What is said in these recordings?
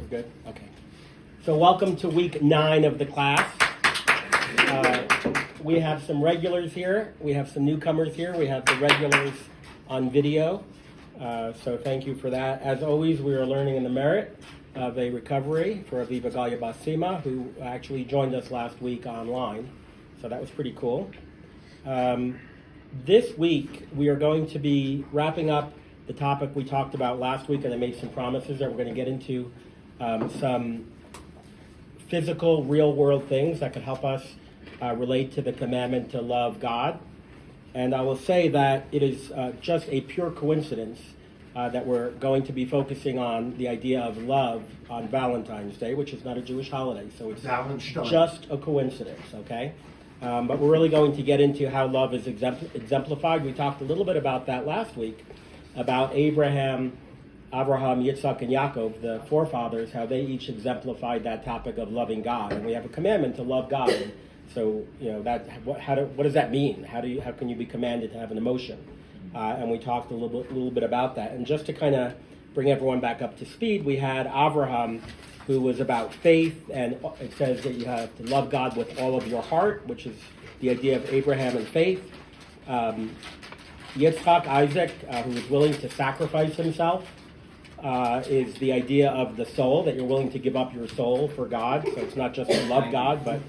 good? Okay. So welcome to week 9 of the class. We have some regulars here. We have some newcomers here. We have the regulars on video. So thank you for that. As always, we are learning in the merit of a recovery for Aviva Galia Basima, who actually joined us last week online. So that was pretty cool. This week, we are going to be wrapping up the topic we talked about last week, and I made some promises that we're going to get into some physical, real-world things that could help us relate to the commandment to love God. And I will say that it is just a pure coincidence that we're going to be focusing on the idea of love on Valentine's Day, which is not a Jewish holiday, so it's just a coincidence, okay? But we're really going to get into how love is exemplified. We talked a little bit about that last week, about Abraham, Yitzhak, and Yaakov, the forefathers, how they each exemplified that topic of loving God. And we have a commandment to love God. And so, what does that mean? How can you be commanded to have an emotion? And we talked a little bit about that. And just to kind of bring everyone back up to speed, we had Abraham, who was about faith, and it says that you have to love God with all of your heart, which is the idea of Abraham and faith. Yitzhak, Isaac, who was willing to sacrifice himself, is the idea of the soul, that you're willing to give up your soul for God. So it's not just to love God, but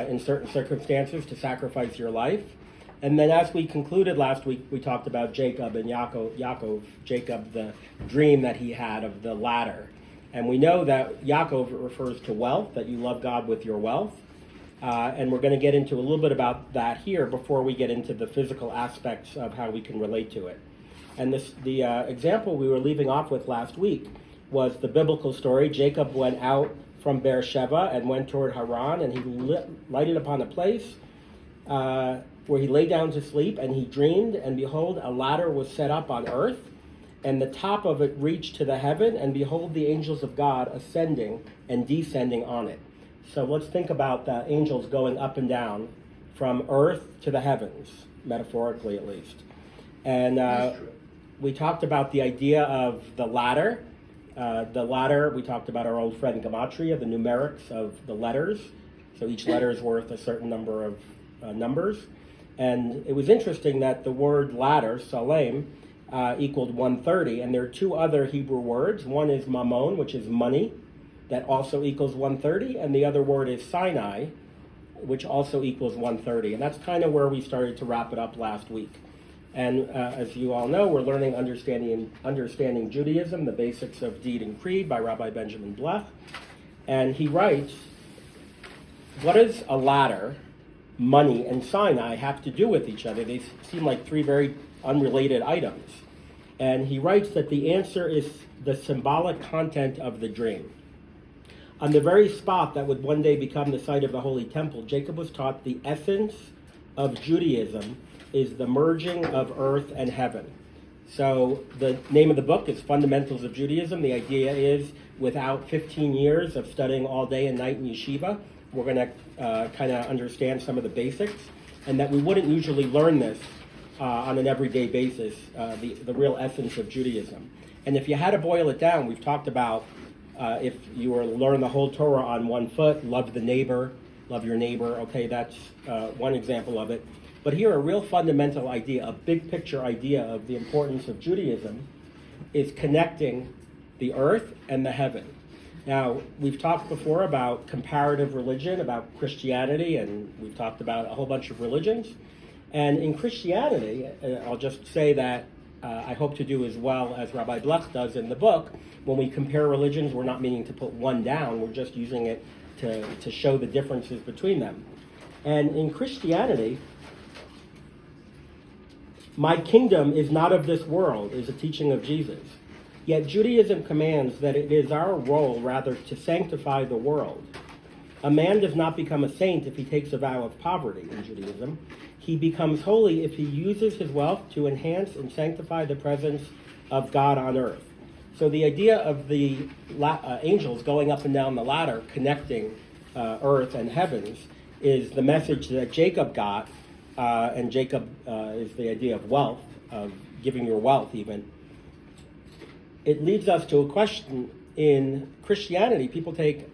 in certain circumstances to sacrifice your life. And then as we concluded last week, we talked about Jacob and Jacob, the dream that he had of the ladder. And we know that Yaakov refers to wealth, that you love God with your wealth. And we're going to get into a little bit about that here before we get into the physical aspects of how we can relate to it. And the example we were leaving off with last week was the biblical story. Jacob went out from Beersheba and went toward Haran, and he lighted upon a place where he lay down to sleep, and he dreamed, and behold, a ladder was set up on earth, and the top of it reached to the heaven, and behold, the angels of God ascending and descending on it. So let's think about the angels going up and down from earth to the heavens, metaphorically at least. And we talked about the idea of the ladder. We talked about our old friend Gematria, the numerics of the letters. So each letter is worth a certain number of numbers. And it was interesting that the word ladder, salem, equaled 130. And there are two other Hebrew words. One is mammon, which is money, that also equals 130. And the other word is Sinai, which also equals 130. And that's kind of where we started to wrap it up last week. And as you all know, we're learning Understanding Judaism, the Basics of Deed and Creed by Rabbi Benjamin Blech. And he writes, what does a ladder, money, and Sinai have to do with each other? They seem like three very unrelated items. And he writes that the answer is the symbolic content of the dream. On the very spot that would one day become the site of the Holy Temple, Jacob was taught the essence of Judaism is the merging of earth and heaven. So the name of the book is Fundamentals of Judaism. The idea is, without 15 years of studying all day and night in yeshiva, we're going to kind of understand some of the basics, and that we wouldn't usually learn this on an everyday basis, the real essence of Judaism. And if you had to boil it down, we've talked about if you were to learn the whole Torah on one foot, love the neighbor, love your neighbor, okay, that's one example of it. But here, a real fundamental idea, a big picture idea of the importance of Judaism is connecting the earth and the heaven. Now, we've talked before about comparative religion, about Christianity, and we've talked about a whole bunch of religions. And in Christianity, I'll just say that I hope to do as well as Rabbi Blech does in the book. When we compare religions, we're not meaning to put one down, we're just using it to show the differences between them. And in Christianity, my kingdom is not of this world, is a teaching of Jesus. Yet Judaism commands that it is our role, rather, to sanctify the world. A man does not become a saint if he takes a vow of poverty in Judaism. He becomes holy if he uses his wealth to enhance and sanctify the presence of God on earth. So the idea of the angels going up and down the ladder, connecting earth and heavens, is the message that Jacob got. And Jacob is the idea of wealth, of giving your wealth even. It leads us to a question in Christianity, people take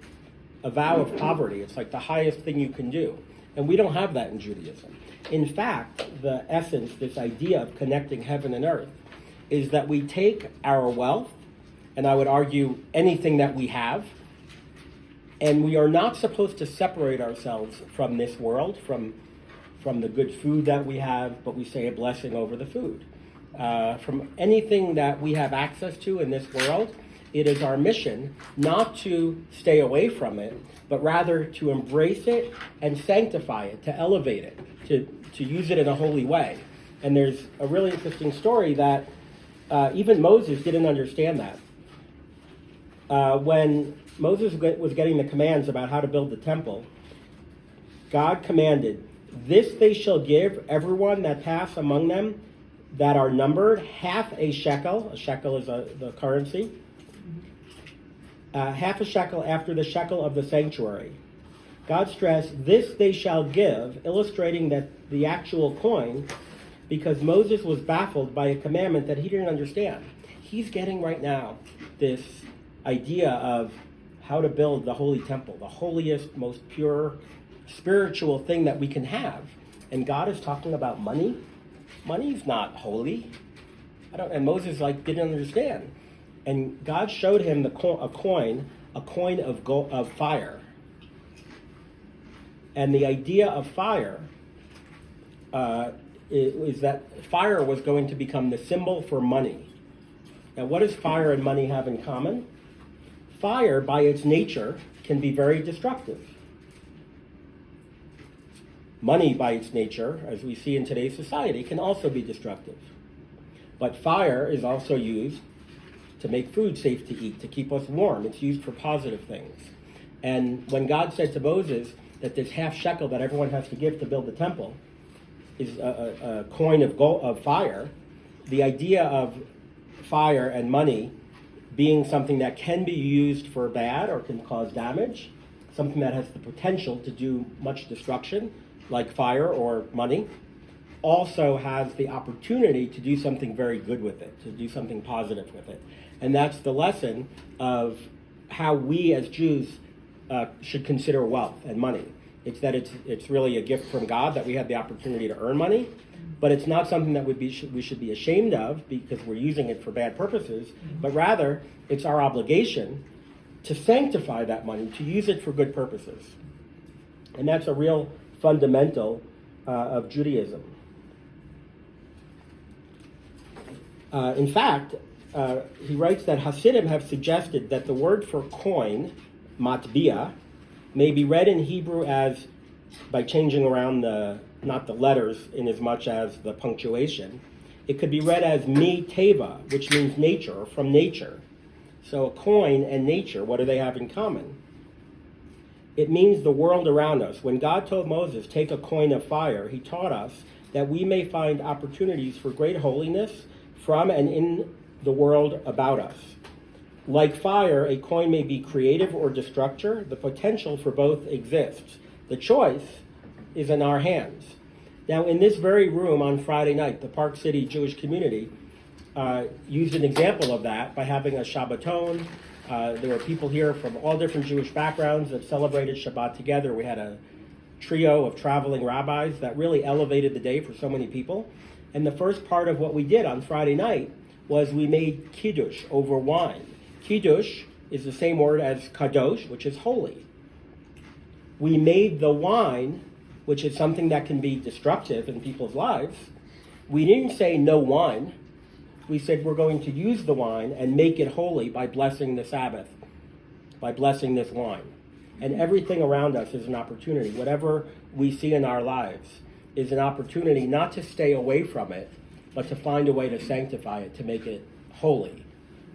a vow of poverty. It's like the highest thing you can do. And we don't have that in Judaism. In fact, the essence, this idea of connecting heaven and earth, is that we take our wealth, and I would argue anything that we have, and we are not supposed to separate ourselves from this world, from the good food that we have, but we say a blessing over the food. From anything that we have access to in this world, it is our mission not to stay away from it, but rather to embrace it and sanctify it, to elevate it, to use it in a holy way. And there's a really interesting story that even Moses didn't understand that. When Moses was getting the commands about how to build the temple, God commanded, "This they shall give everyone that pass among them that are numbered, half a shekel is the currency, half a shekel after the shekel of the sanctuary." God stressed, "This they shall give," illustrating that the actual coin, because Moses was baffled by a commandment that he didn't understand. He's getting right now this idea of how to build the holy temple, the holiest, most pure, spiritual thing that we can have. And God is talking about money. Money's not holy. And Moses didn't understand. And God showed him a coin of fire. And the idea of fire is that fire was going to become the symbol for money. Now, what does fire and money have in common? Fire, by its nature, can be very destructive. Money, by its nature, as we see in today's society, can also be destructive. But fire is also used to make food safe to eat, to keep us warm. It's used for positive things. And when God said to Moses that this half shekel that everyone has to give to build the temple is a coin of fire, the idea of fire and money being something that can be used for bad or can cause damage, something that has the potential to do much destruction, like fire or money, also has the opportunity to do something very good with it, to do something positive with it. And that's the lesson of how we as Jews should consider wealth and money. It's that it's really a gift from God that we have the opportunity to earn money, but it's not something that we should be ashamed of because we're using it for bad purposes, but rather it's our obligation to sanctify that money, to use it for good purposes. And that's a real fundamental of Judaism. In fact, he writes that Hasidim have suggested that the word for coin, matbia, may be read in Hebrew as, by changing around not the letters in as much as the punctuation, it could be read as mi teva, which means nature, or from nature. So a coin and nature, what do they have in common? It means the world around us. When God told Moses, take a coin of fire, he taught us that we may find opportunities for great holiness from and in the world about us. Like fire, a coin may be creative or destructive. The potential for both exists. The choice is in our hands. Now, in this very room on Friday night, the Park City Jewish community used an example of that by having a Shabbaton. There were people here from all different Jewish backgrounds that celebrated Shabbat together. We had a trio of traveling rabbis that really elevated the day for so many people. And the first part of what we did on Friday night was we made kiddush over wine. Kiddush is the same word as kadosh, which is holy. We made the wine, which is something that can be destructive in people's lives. We didn't say no wine. We said we're going to use the wine and make it holy by blessing the Sabbath, by blessing this wine. And everything around us is an opportunity. Whatever we see in our lives is an opportunity not to stay away from it, but to find a way to sanctify it, to make it holy.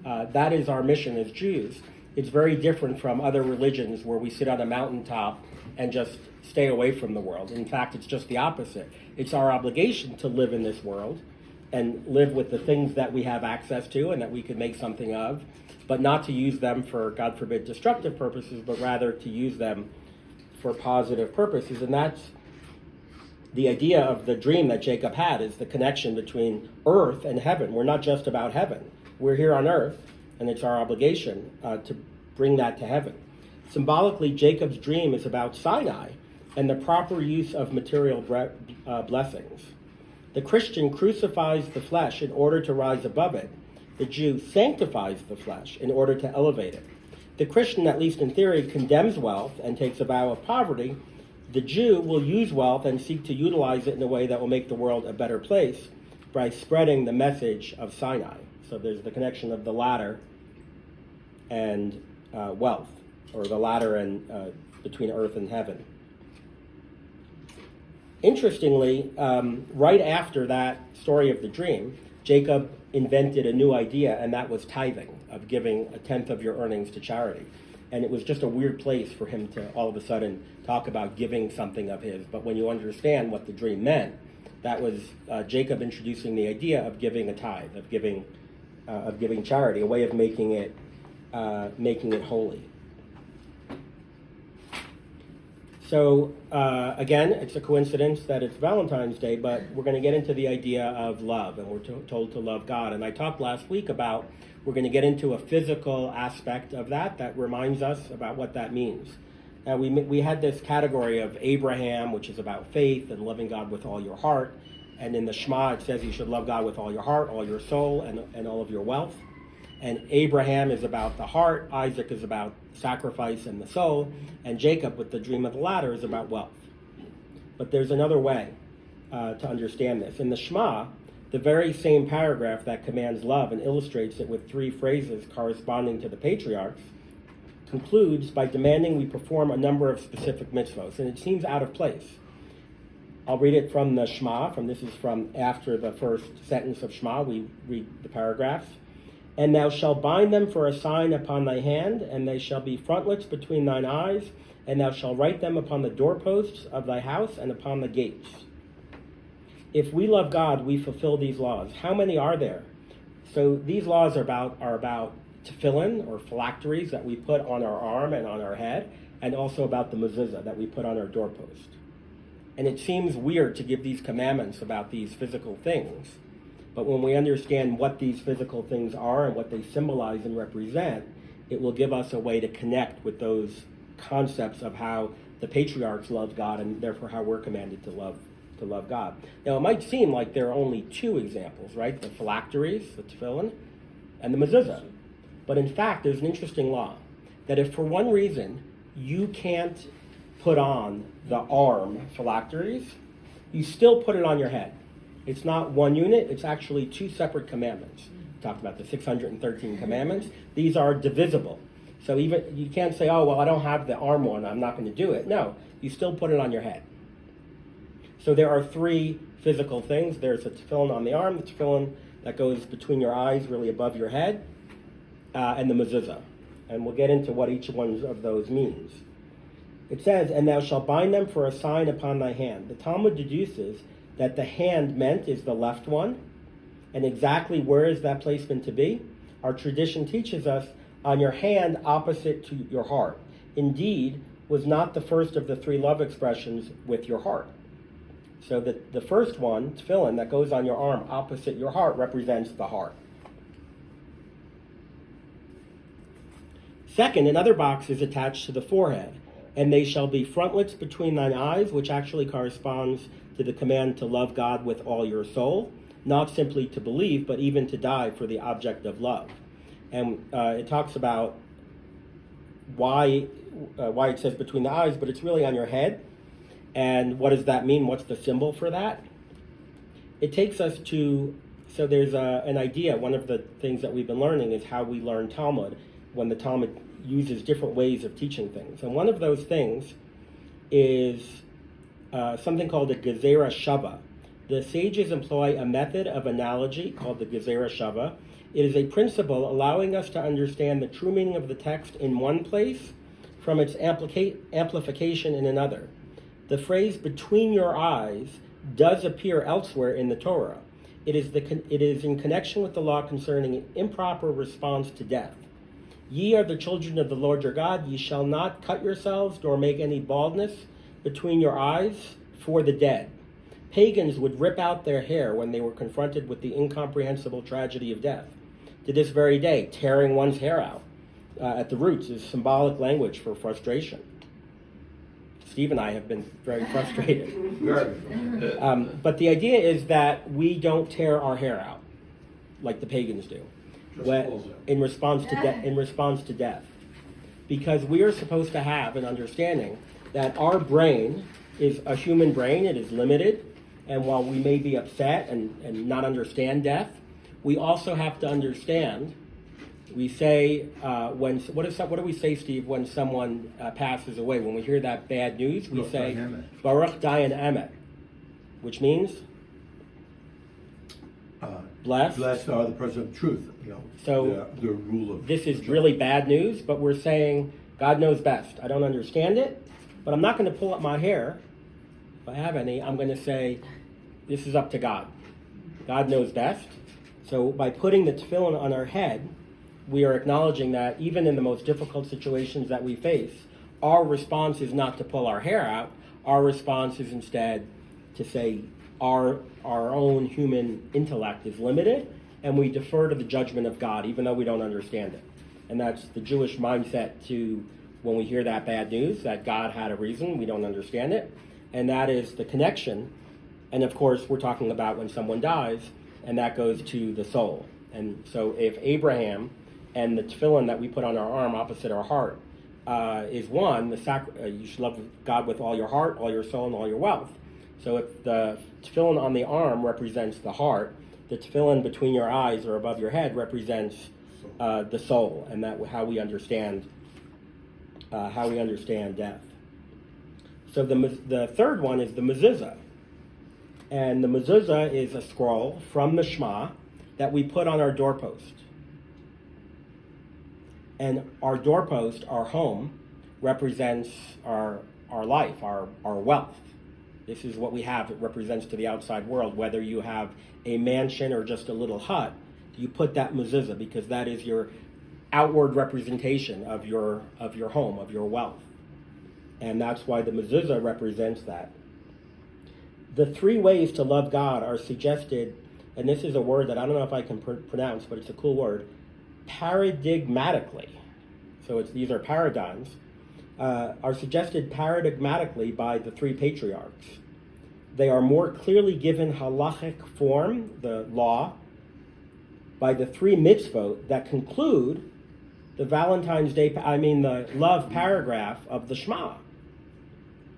That is our mission as Jews. It's very different from other religions where we sit on a mountaintop and just stay away from the world. In fact, it's just the opposite. It's our obligation to live in this world and live with the things that we have access to and that we could make something of, but not to use them for, God forbid, destructive purposes, but rather to use them for positive purposes. And that's the idea of the dream that Jacob had, is the connection between earth and heaven. We're not just about heaven. We're here on earth, and it's our obligation to bring that to heaven. Symbolically, Jacob's dream is about Sinai and the proper use of material blessings. The Christian crucifies the flesh in order to rise above it. The Jew sanctifies the flesh in order to elevate it. The Christian, at least in theory, condemns wealth and takes a vow of poverty. The Jew will use wealth and seek to utilize it in a way that will make the world a better place by spreading the message of Sinai. So there's the connection of the ladder and wealth, or the ladder and between earth and heaven. Interestingly, right after that story of the dream, Jacob invented a new idea, and that was tithing, of giving a tenth of your earnings to charity. And it was just a weird place for him to all of a sudden talk about giving something of his. But when you understand what the dream meant, that was Jacob introducing the idea of giving a tithe, of giving charity, a way of making it holy. So again, it's a coincidence that it's Valentine's Day, but we're going to get into the idea of love, and we're told to love God. And I talked last week about we're going to get into a physical aspect of that reminds us about what that means. We had this category of Abraham, which is about faith and loving God with all your heart. And in the Shema, it says you should love God with all your heart, all your soul, and all of your wealth. And Abraham is about the heart, Isaac is about sacrifice and the soul, and Jacob, with the dream of the ladder, is about wealth. But there's another way to understand this. In the Shema, the very same paragraph that commands love and illustrates it with three phrases corresponding to the patriarchs concludes by demanding we perform a number of specific mitzvos, and it seems out of place. I'll read it from the Shema. This is from after the first sentence of Shema. We read the paragraphs. And thou shalt bind them for a sign upon thy hand, and they shall be frontlets between thine eyes, and thou shalt write them upon the doorposts of thy house and upon the gates. If we love God, we fulfill these laws. How many are there? So these laws are about tefillin, or phylacteries, that we put on our arm and on our head, and also about the mezuzah that we put on our doorpost. And it seems weird to give these commandments about these physical things. But when we understand what these physical things are and what they symbolize and represent, it will give us a way to connect with those concepts of how the patriarchs loved God, and therefore how we're commanded to love God. Now, it might seem like there are only two examples, right? The phylacteries, the tefillin, and the mezuzah. But in fact, there's an interesting law that if for one reason you can't put on the arm phylacteries, you still put it on your head. It's not one unit, it's actually two separate commandments. We talked about the 613 commandments. These are divisible. So even you can't say, oh, well, I don't have the arm one, I'm not going to do it. No, you still put it on your head. So there are three physical things. There's a tefillin on the arm, the tefillin that goes between your eyes, really above your head, and the mezuzah. And we'll get into what each one of those means. It says, and thou shalt bind them for a sign upon thy hand. The Talmud deduces that the hand meant is the left one, and exactly where is that placement to be? Our tradition teaches us on your hand opposite to your heart. Indeed, was not the first of the three love expressions with your heart. So the first one, tefillin, that goes on your arm opposite your heart, represents the heart. Second, another box is attached to the forehead, and they shall be frontlets between thine eyes, which actually corresponds to the command to love God with all your soul, not simply to believe, but even to die for the object of love. And it talks about why it says between the eyes, but it's really on your head. And what does that mean? What's the symbol for that? It takes us to, so there's an idea. One of the things that we've been learning is how we learn Talmud, when the Talmud uses different ways of teaching things. And one of those things is something called a gezerah shava. The sages employ a method of analogy called the gezerah shava. It is a principle allowing us to understand the true meaning of the text in one place from its amplification in another. The phrase between your eyes does appear elsewhere in the Torah. It is in connection with the law concerning improper response to death. Ye are the children of the Lord your God. Ye shall not cut yourselves nor make any baldness between your eyes for the dead. Pagans would rip out their hair when they were confronted with the incomprehensible tragedy of death. to this very day, tearing one's hair out at the roots is symbolic language for frustration. Steve and I have been very frustrated. But the idea is that we don't tear our hair out like the pagans do in response to death. Because we are supposed to have an understanding that our brain is a human brain, it is limited, and while we may be upset and not understand death, we also have to understand. We say what do we say, Steve, when someone passes away? When we hear that bad news, we say Baruch Dayan Emet, which means blessed are the person of truth. So the rule of this is really bad news, but we're saying God knows best. I don't understand it, but I'm not going to pull up my hair. If I have any, I'm going to say this is up to God. God knows best. So by putting the tefillin on our head, we are acknowledging that even in the most difficult situations that we face, our response is not to pull our hair out. Our response is instead to say our own human intellect is limited, and we defer to the judgment of God, even though we don't understand it. And that's the Jewish mindset to when we hear that bad news, that God had a reason, we don't understand it. And that is the connection. And of course, we're talking about when someone dies, and that goes to the soul. And so if Abraham and the tefillin that we put on our arm opposite our heart is one, you should love God with all your heart, all your soul, and all your wealth. So if the tefillin on the arm represents the heart, the tefillin between your eyes or above your head represents the soul, and that how we understand death. So the third one is the mezuzah, and the mezuzah is a scroll from the Shema that we put on our doorpost. And our doorpost, our home, represents our life, our wealth. This is what we have. It represents to the outside world. Whether you have a mansion or just a little hut, you put that mezuzah because that is your outward representation of your home, of your wealth. And that's why the mezuzah represents that. The three ways to love God are suggested, and this is a word that I don't know if I can pronounce, but it's a cool word, paradigmatically. So these are paradigms, are suggested paradigmatically by the three patriarchs. They are more clearly given halachic form, the law, by the three mitzvot that conclude the the love paragraph of the Shema.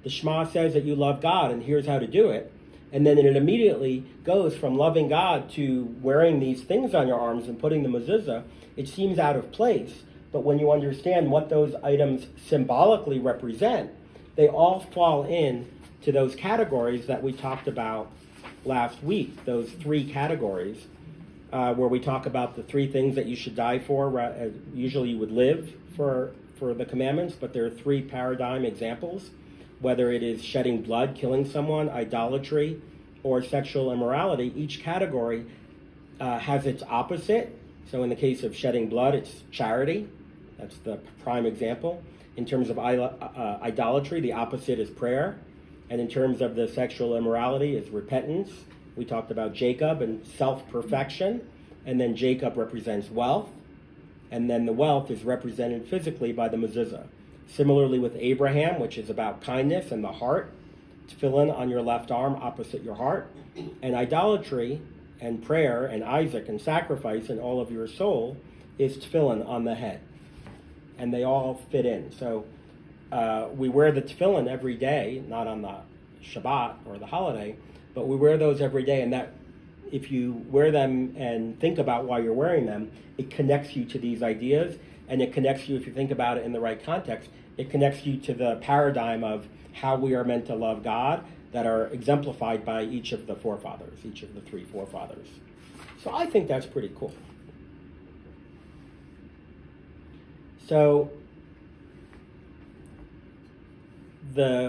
The Shema says that you love God, and here's how to do it. And then it immediately goes from loving God to wearing these things on your arms and putting the mezuzah. It seems out of place, but when you understand what those items symbolically represent, they all fall in to those categories that we talked about last week, those three categories, where we talk about the three things that you should die for. Usually you would live for the commandments, but there are three paradigm examples, whether it is shedding blood, killing someone, idolatry, or sexual immorality. Each category has its opposite. So in the case of shedding blood, it's charity. That's the prime example. In terms of idolatry, the opposite is prayer. And in terms of the sexual immorality, it's repentance. We talked about Jacob and self-perfection. And then Jacob represents wealth. And then the wealth is represented physically by the mezuzah. Similarly with Abraham, which is about kindness and the heart, tefillin on your left arm opposite your heart. And idolatry and prayer and Isaac and sacrifice and all of your soul is tefillin on the head. And they all fit in. So we wear the tefillin every day, not on the Shabbat or the holiday, but we wear those every day. And that if you wear them and think about why you're wearing them, it connects you to these ideas. And it connects you, if you think about it in the right context, it connects you to the paradigm of how we are meant to love God that are exemplified by each of the forefathers, each of the three forefathers. So I think that's pretty cool. So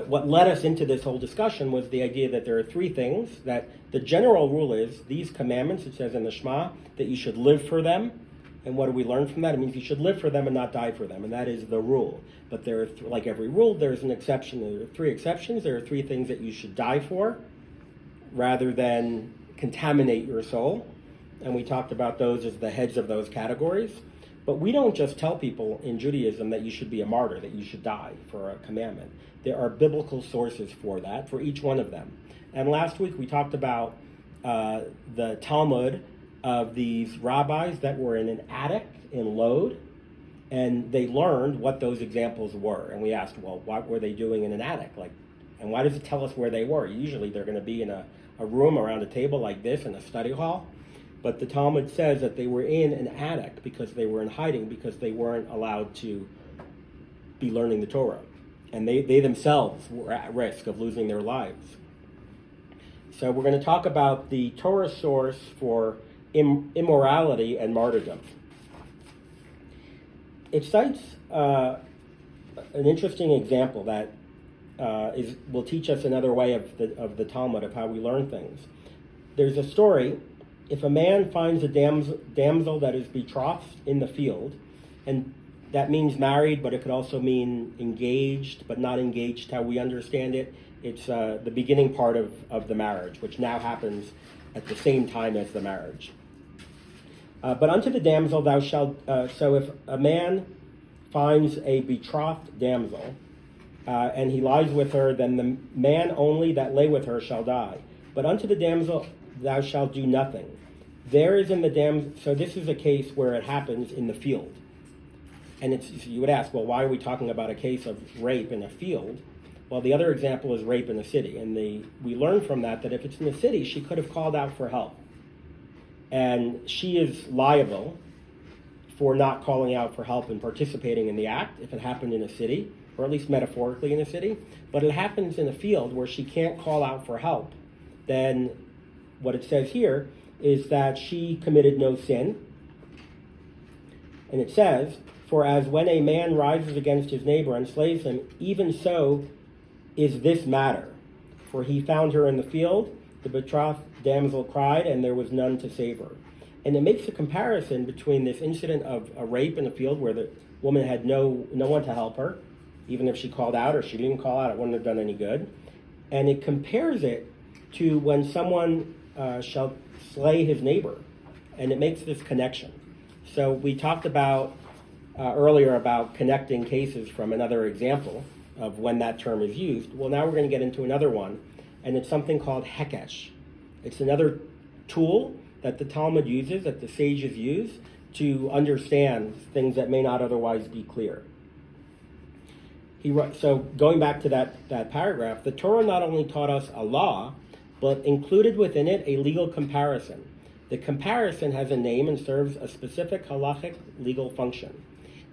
what led us into this whole discussion was the idea that there are three things, that the general rule is these commandments, it says in the Shema, that you should live for them. And what do we learn from that? It means you should live for them and not die for them, and that is the rule. But there are, like every rule, there's an exception. There are three exceptions. There are three things that you should die for rather than contaminate your soul. and we talked about those as the heads of those categories. But we don't just tell people in Judaism that you should be a martyr, that you should die for a commandment. There are biblical sources for that, for each one of them. And last week we talked about the Talmud of these rabbis that were in an attic in Lod, and they learned what those examples were. And we asked, well, what were they doing in an attic? And why does it tell us where they were? Usually they're going to be in a room around a table like this in a study hall. But the Talmud says that they were in an attic because they were in hiding, because they weren't allowed to be learning the Torah. And they themselves were at risk of losing their lives. So we're going to talk about the Torah source for immorality and martyrdom. It cites an interesting example that will teach us another way of the Talmud, of how we learn things. There's a story. If a man finds a damsel that is betrothed in the field, and that means married, but it could also mean engaged, but not engaged how we understand it. It's the beginning part of the marriage, which now happens at the same time as the marriage. But unto the damsel thou shalt, so if a man finds a betrothed damsel, and he lies with her, then the man only that lay with her shall die. But unto the damsel thou shalt do nothing. There is in the damsel, so this is a case where it happens in the field. And you would ask, well, why are we talking about a case of rape in a field? Well, the other example is rape in a city. And we learn from that if it's in the city, she could have called out for help. And she is liable for not calling out for help and participating in the act if it happened in a city, or at least metaphorically in a city. But it happens in a field where she can't call out for help. Then what it says here is that she committed no sin. And it says, for as when a man rises against his neighbor and slays him, even so is this matter. For he found her in the field, the betrothed damsel cried, and there was none to save her. And it makes a comparison between this incident of a rape in the field where the woman had no one to help her, even if she called out or she didn't call out, it wouldn't have done any good. And it compares it to when someone shall slay his neighbor, and it makes this connection. So we talked about earlier about connecting cases from another example of when that term is used. Well, now we're going to get into another one, and it's something called hekesh. It's another tool that the Talmud uses, that the sages use, to understand things that may not otherwise be clear. So going back to that paragraph, the Torah not only taught us a law, but included within it a legal comparison. The comparison has a name and serves a specific halachic legal function.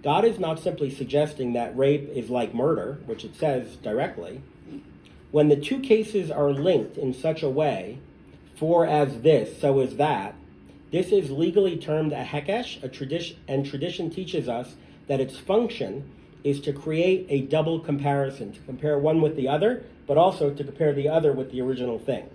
God is not simply suggesting that rape is like murder, which it says directly. When the two cases are linked in such a way, for as this, so is that, this is legally termed a hekesh, and tradition teaches us that its function is to create a double comparison, to compare one with the other, but also to compare the other with the original thing.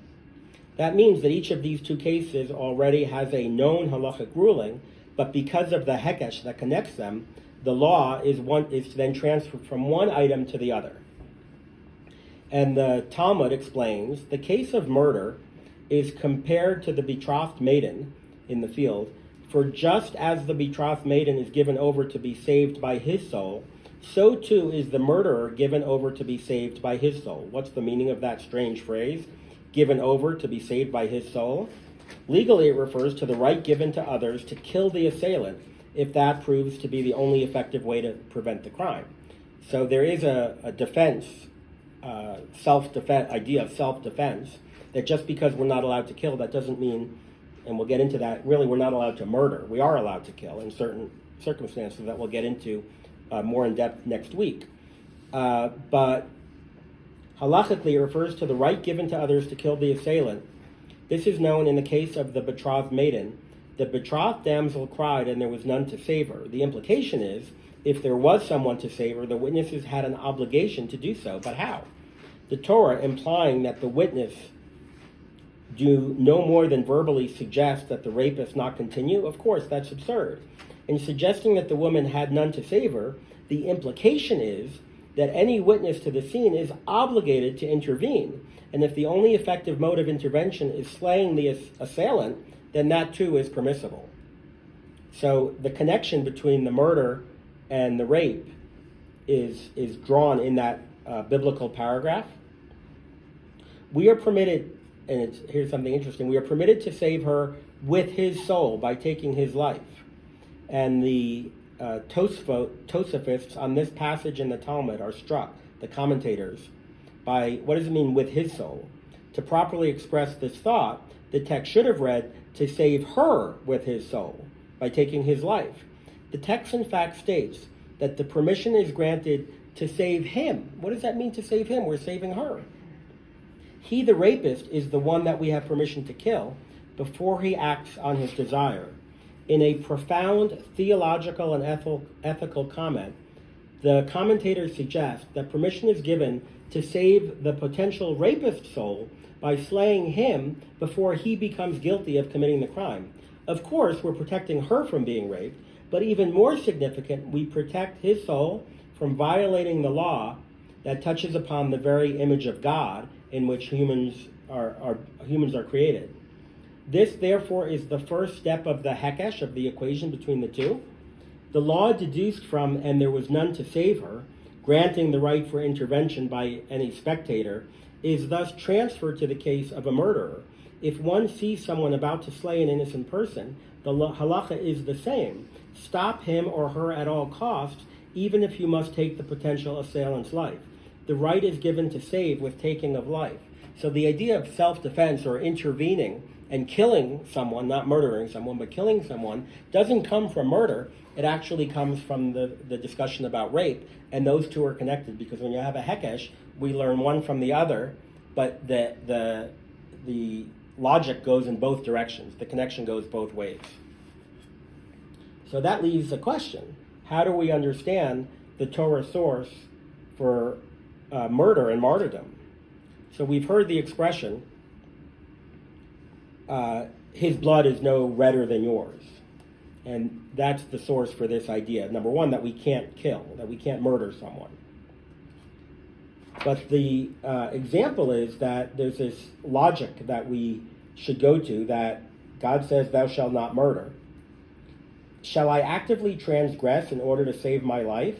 That means that each of these two cases already has a known halachic ruling, but because of the hekesh that connects them, the law is then transferred from one item to the other. And the Talmud explains the case of murder is compared to the betrothed maiden in the field, for just as the betrothed maiden is given over to be saved by his soul, so too is the murderer given over to be saved by his soul. What's the meaning of that strange phrase? Given over to be saved by his soul? Legally, it refers to the right given to others to kill the assailant if that proves to be the only effective way to prevent the crime. So there is a defense, self-defense, idea of self-defense, that just because we're not allowed to kill, that doesn't mean, and we'll get into that, really we're not allowed to murder. We are allowed to kill in certain circumstances that we'll get into more in depth next week. But halachically, it refers to the right given to others to kill the assailant. This is known in the case of the betrothed maiden. The betrothed damsel cried, and there was none to save her. The implication is, if there was someone to save her, the witnesses had an obligation to do so. But how? The Torah, implying that the witness do no more than verbally suggest that the rapist not continue, of course, that's absurd. In suggesting that the woman had none to save her, the implication is that any witness to the scene is obligated to intervene. And if the only effective mode of intervention is slaying the assailant, then that too is permissible. So the connection between the murder and the rape is drawn in that biblical paragraph. We are permitted, and here's something interesting, we are permitted to save her with his soul by taking his life. And the Tosafists on this passage in the Talmud are struck, the commentators, by what does it mean with his soul? To properly express this thought, the text should have read, to save her with his soul by taking his life. The text in fact states that the permission is granted to save him. What does that mean, to save him? We're saving her. He, the rapist, is the one that we have permission to kill before he acts on his desire. In a profound theological and ethical comment, the commentators suggest that permission is given to save the potential rapist's soul by slaying him before he becomes guilty of committing the crime. Of course, we're protecting her from being raped, but even more significant, we protect his soul from violating the law that touches upon the very image of God in which humans are created. This, therefore, is the first step of the hekesh, of the equation between the two. The law deduced from, and there was none to save her, granting the right for intervention by any spectator, is thus transferred to the case of a murderer. If one sees someone about to slay an innocent person, the halacha is the same. Stop him or her at all costs, even if you must take the potential assailant's life. The right is given to save with taking of life. So the idea of self-defense or intervening and killing someone, not murdering someone, but killing someone, doesn't come from murder. It actually comes from the discussion about rape, and those two are connected, because when you have a hekesh, we learn one from the other, but the logic goes in both directions. The connection goes both ways. So that leaves a question. How do we understand the Torah source for murder and martyrdom? So we've heard the expression, his blood is no redder than yours. And that's the source for this idea. Number one, that we can't kill, that we can't murder someone. But the example is that there's this logic that we should go to, that God says, thou shalt not murder. Shall I actively transgress in order to save my life?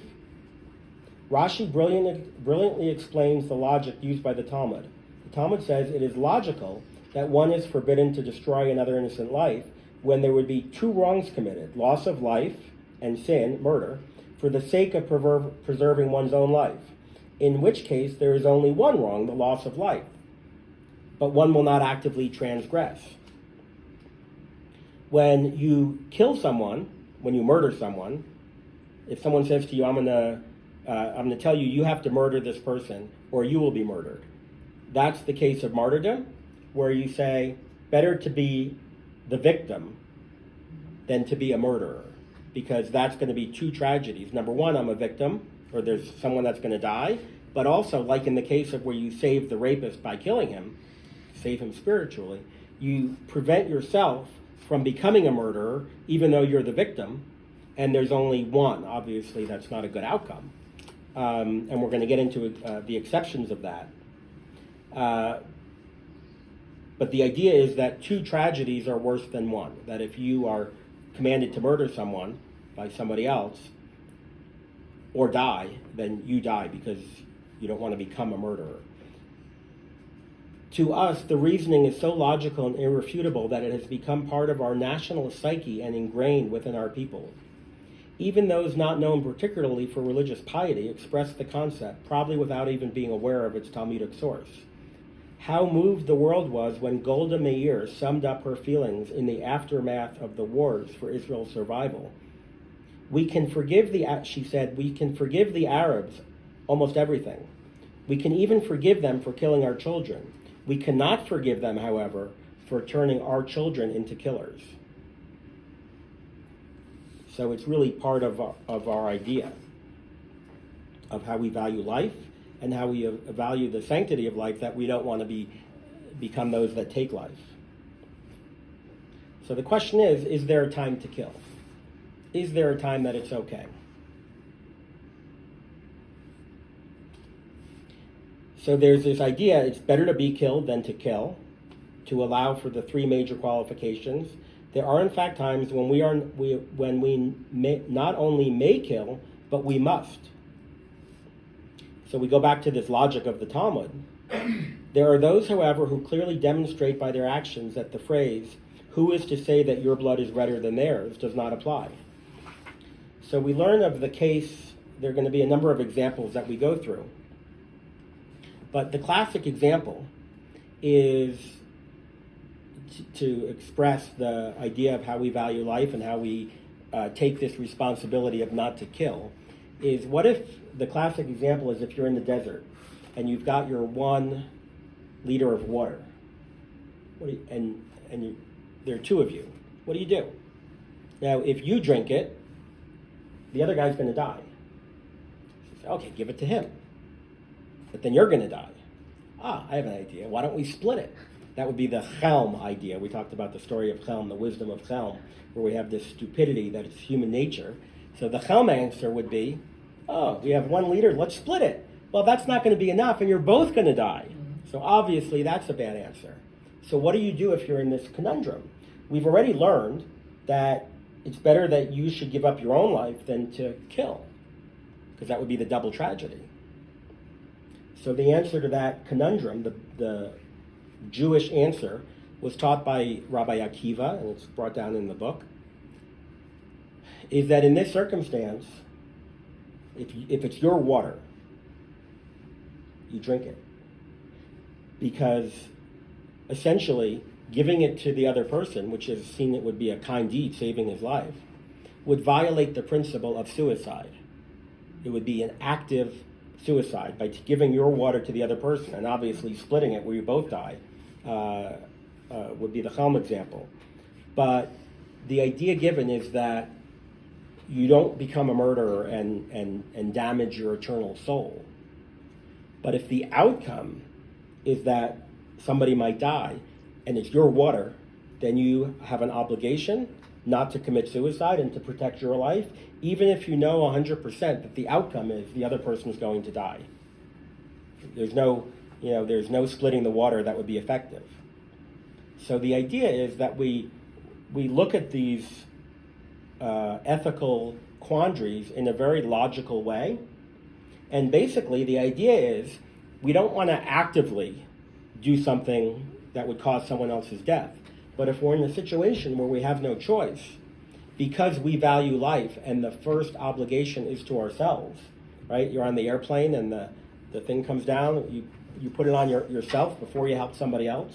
Rashi brilliantly explains the logic used by the Talmud. The Talmud says it is logical that one is forbidden to destroy another innocent life when there would be two wrongs committed, loss of life and sin, murder, for the sake of preserving one's own life, in which case there is only one wrong, the loss of life, but one will not actively transgress. When you kill someone, when you murder someone, if someone says to you, I'm going to tell you, you have to murder this person or you will be murdered. That's the case of martyrdom, where you say, better to be the victim than to be a murderer, because that's going to be two tragedies. Number one, I'm a victim, or there's someone that's going to die, but also, like in the case of where you save the rapist by killing him, save him spiritually, you prevent yourself from becoming a murderer, even though you're the victim, and there's only one. Obviously, that's not a good outcome. And we're going to get into the exceptions of that. But the idea is that two tragedies are worse than one. That if you are commanded to murder someone by somebody else, or die, then you die because you don't want to become a murderer. To us, the reasoning is so logical and irrefutable that it has become part of our national psyche and ingrained within our people. Even those not known particularly for religious piety express the concept, probably without even being aware of its Talmudic source. How moved the world was when Golda Meir summed up her feelings in the aftermath of the wars for Israel's survival. She said, we can forgive the Arabs almost everything. We can even forgive them for killing our children. We cannot forgive them, however, for turning our children into killers. So it's really part of our idea of how we value life and how we value the sanctity of life, that we don't want to become those that take life. So the question is there a time to kill? Is there a time that it's okay? So there's this idea, it's better to be killed than to kill, to allow for the three major qualifications. There are in fact times when we not only may kill, but we must. So we go back to this logic of the Talmud. There are those, however, who clearly demonstrate by their actions that the phrase, "Who is to say that your blood is redder than theirs?" does not apply. So we learn of the case, there are going to be a number of examples that we go through. But the classic example is to express the idea of how we value life and how we take this responsibility of not to kill, is what if the classic example is if you're in the desert and you've got your 1 liter of water, there are 2 of you. What do? Now, if you drink it, the other guy's going to die. So say, okay, give it to him. But then you're going to die. I have an idea. Why don't we split it? That would be the Chelm idea. We talked about the story of Chelm, the wisdom of Chelm, where we have this stupidity that it's human nature. So the Chelm answer would be, we have 1 liter, let's split it. Well, that's not going to be enough, and you're both going to die. So obviously that's a bad answer. So what do you do if you're in this conundrum? We've already learned that it's better that you should give up your own life than to kill, because that would be the double tragedy. So the answer to that conundrum, the Jewish answer, was taught by Rabbi Akiva, and it's brought down in the book, is that in this circumstance, if it's your water, you drink it. Because essentially, giving it to the other person, which is seen it would be a kind deed, saving his life, would violate the principle of suicide. It would be an active suicide by giving your water to the other person, and obviously splitting it where you both die would be the Chelm example. But the idea given is that you don't become a murderer and damage your eternal soul. But if the outcome is that somebody might die and it's your water, then you have an obligation not to commit suicide and to protect your life, even if you know 100% that the outcome is the other person is going to die. There's no splitting the water that would be effective. So the idea is that we look at these ethical quandaries in a very logical way. And basically the idea is we don't want to actively do something that would cause someone else's death. But if we're in a situation where we have no choice, because we value life and the first obligation is to ourselves, right? You're on the airplane and the thing comes down, you put it on yourself before you help somebody else.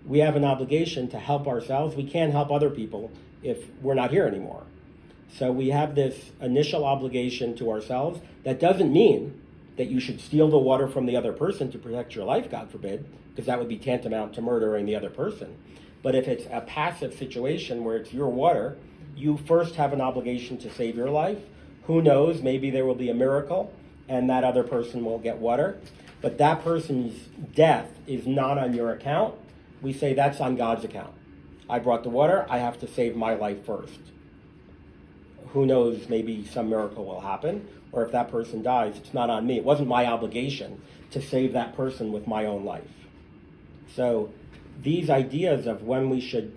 We have an obligation to help ourselves. We can't help other people if we're not here anymore. So we have this initial obligation to ourselves. That doesn't mean that you should steal the water from the other person to protect your life, God forbid, because that would be tantamount to murdering the other person. But if it's a passive situation where it's your water, you first have an obligation to save your life. Who knows, maybe there will be a miracle and that other person will get water. But that person's death is not on your account. We say that's on God's account. I brought the water, I have to save my life first. Who knows, maybe some miracle will happen, or if that person dies, it's not on me. It wasn't my obligation to save that person with my own life. So these ideas of when we should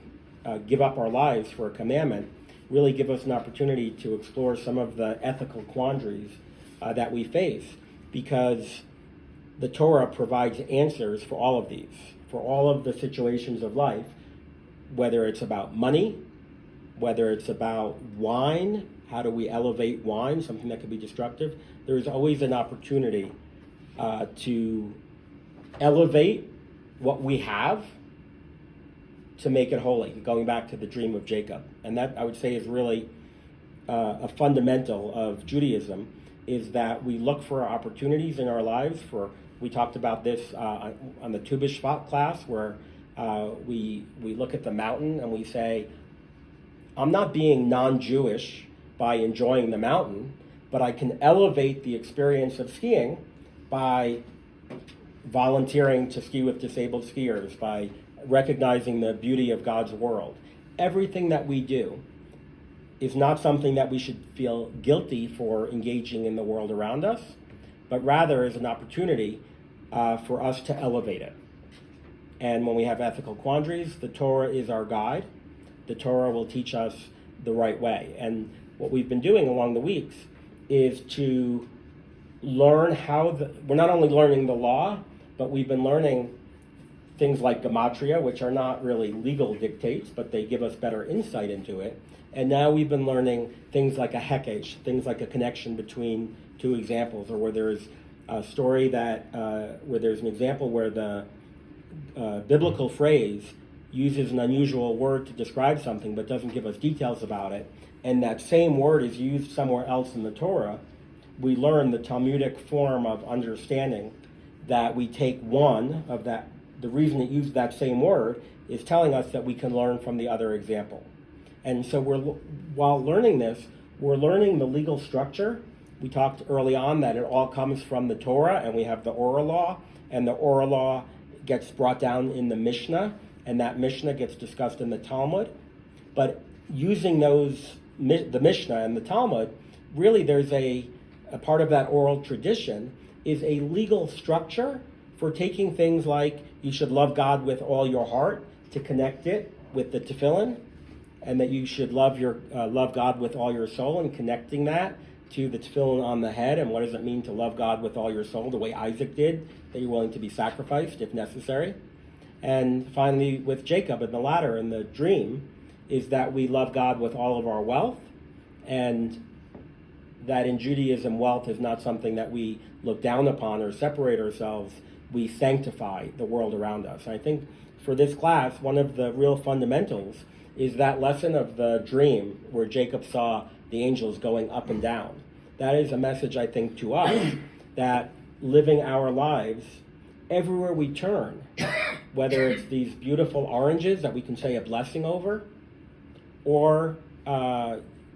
give up our lives for a commandment really give us an opportunity to explore some of the ethical quandaries that we face, because the Torah provides answers for all of these, for all of the situations of life, whether it's about money, whether it's about wine, how do we elevate wine, something that could be destructive. There's always an opportunity to elevate what we have to make it holy, going back to the dream of Jacob. And that, I would say, is really a fundamental of Judaism, is that we look for opportunities in our lives for, we talked about this on the Tu B'Shvat class, where we look at the mountain and we say, I'm not being non-Jewish by enjoying the mountain, but I can elevate the experience of skiing by volunteering to ski with disabled skiers, by recognizing the beauty of God's world. Everything that we do is not something that we should feel guilty for engaging in the world around us, but rather is an opportunity for us to elevate it. And when we have ethical quandaries, the Torah is our guide. the Torah will teach us the right way. And what we've been doing along the weeks is to learn we're not only learning the law, but we've been learning things like gematria, which are not really legal dictates, but they give us better insight into it. And now we've been learning things like a hekesh, things like a connection between two examples, or where there's a story where there's an example where the biblical phrase uses an unusual word to describe something but doesn't give us details about it, and that same word is used somewhere else in the Torah. We learn the Talmudic form of understanding that we take one of that. The reason it used that same word is telling us that we can learn from the other example. And so while learning this, we're learning the legal structure. We talked early on that it all comes from the Torah, and we have the oral law, and the oral law gets brought down in the Mishnah, and that Mishnah gets discussed in the Talmud. But using the Mishnah and the Talmud, really there's a part of that oral tradition is a legal structure for taking things like you should love God with all your heart, to connect it with the tefillin, and that you should love God with all your soul, and connecting that to the tefillin on the head, and what does it mean to love God with all your soul, the way Isaac did, that you're willing to be sacrificed if necessary. And finally, with Jacob and the ladder and the dream, is that we love God with all of our wealth, and that in Judaism, wealth is not something that we look down upon or separate ourselves. We sanctify the world around us. I think for this class, one of the real fundamentals is that lesson of the dream where Jacob saw the angels going up and down. That is a message, I think, to us that living our lives everywhere we turn, whether it's these beautiful oranges that we can say a blessing over, or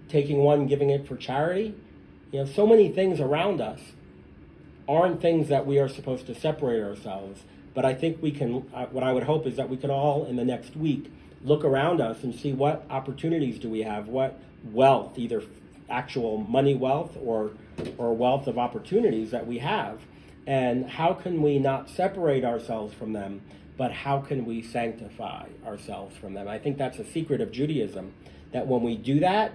taking one, giving it for charity. So many things around us aren't things that we are supposed to separate ourselves. But I think we can, what I would hope is that we can all in the next week look around us and see what opportunities do we have, what wealth, either actual money wealth or wealth of opportunities that we have, and how can we not separate ourselves from them, but how can we sanctify ourselves from them? I think that's a secret of Judaism, that when we do that,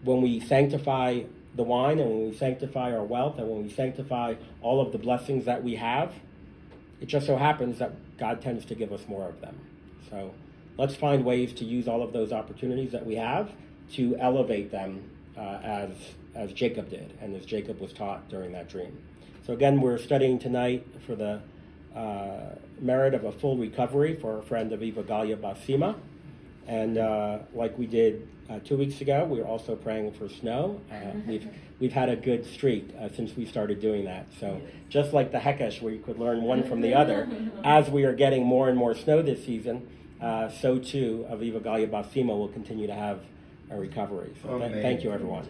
when we sanctify the wine, and when we sanctify our wealth, and when we sanctify all of the blessings that we have, it just so happens that God tends to give us more of them. So let's find ways to use all of those opportunities that we have to elevate them as Jacob did, and as Jacob was taught during that dream. So again, we're studying tonight for the merit of a full recovery for our friend Aviva Galia Basima. And like we did 2 weeks ago, we were also praying for snow. We've had a good streak since we started doing that. So just like the Hekesh, where you could learn one from the other, as we are getting more and more snow this season, so too Aviva Galia Basima will continue to have a recovery. So thank you, everyone.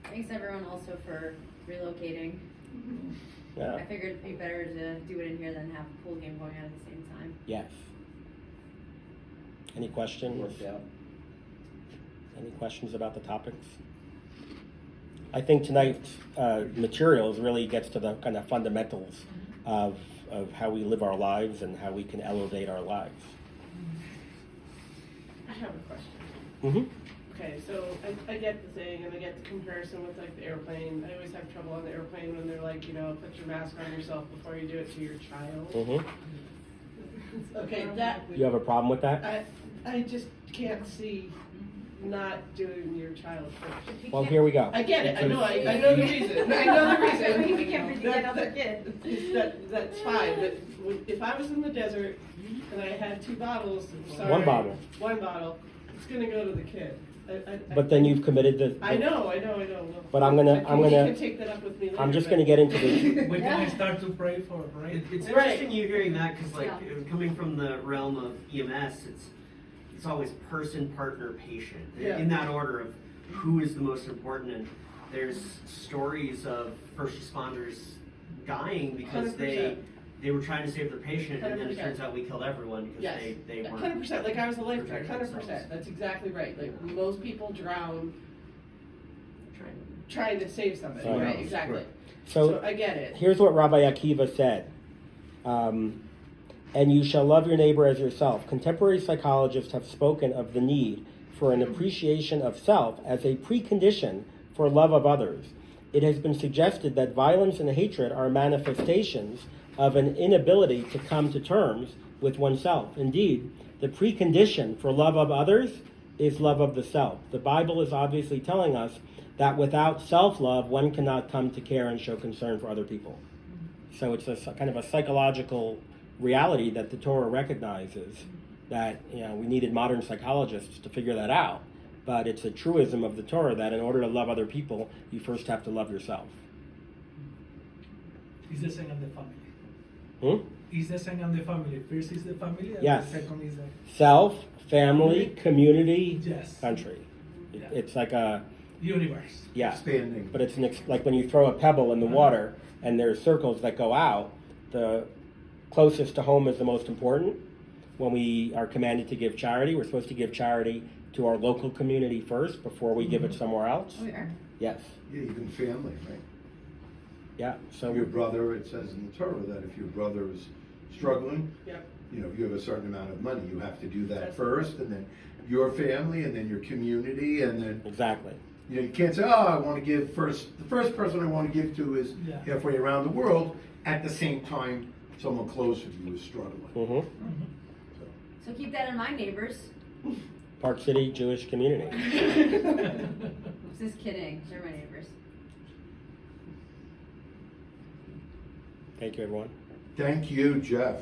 Thanks, everyone, also for relocating. Yeah. I figured it'd be better to do it in here than have a pool game going on at the same time. Yes. Any questions? Any questions about the topics? I think tonight's materials really gets to the kind of fundamentals of how we live our lives and how we can elevate our lives. I have a question. Mm-hmm. Okay, so I get the thing, and I get the comparison with like the airplane. I always have trouble on the airplane when they're like, put your mask on yourself before you do it to your child. Mm-hmm. Okay, that. You have a problem with that? I just can't see not doing your child first. Well, here we go. I get it. I know the reason. I know the reason. We can't forget another kid. That's fine. But if I was in the desert and I had 2 bottles, One bottle. It's gonna go to the kid. But then you've committed the. I know. But I'm gonna. You can take that up with me later. I'm just gonna get into this. When can we start to pray for it, right? It's interesting you hearing that, because coming from the realm of EMS, it's always person, partner, patient, in that order of who is the most important. And there's stories of first responders dying because 100%. they were trying to save their patient, and then it turns out we killed everyone because they weren't. 100%. Like I was a lifeguard. 100%. That's exactly right. Like most people drown trying to save somebody. Right. Exactly. So I get it. Here's what Rabbi Akiva said. and you shall love your neighbor as yourself. Contemporary psychologists have spoken of the need for an appreciation of self as a precondition for love of others. It has been suggested that violence and hatred are manifestations of an inability to come to terms with oneself. Indeed, the precondition for love of others is love of the self. The Bible is obviously telling us that without self-love, one cannot come to care and show concern for other people. So it's a kind of a psychological reality that the Torah recognizes, that we needed modern psychologists to figure that out. But it's a truism of the Torah that in order to love other people, you first have to love yourself. It's the same in the family. Hmm? It's the same in the family. First is the family, and Yes. the second is the Self, family, community, Yes. country. Yeah. It's like a, universe. yeah. Expanding. But it's like when you throw a pebble in the water and there's circles that go out, the closest to home is the most important. When we are commanded to give charity, we're supposed to give charity to our local community first before we give it somewhere else. Oh, we are. Yes. Yeah, even family, right? Yeah. So Your brother, it says in the Torah that if your brother is struggling, Yep. if you have a certain amount of money, you have to do that That's first, and then your family, and then your community, and then, exactly. you can't say, I want to give first, the first person I want to give to is Yeah. halfway around the world, at the same time, someone closer to you is struggling. Mm-hmm. So keep that in mind, neighbors. Park City Jewish community. Just kidding. They're my neighbors. Thank you, everyone. Thank you, Jeff.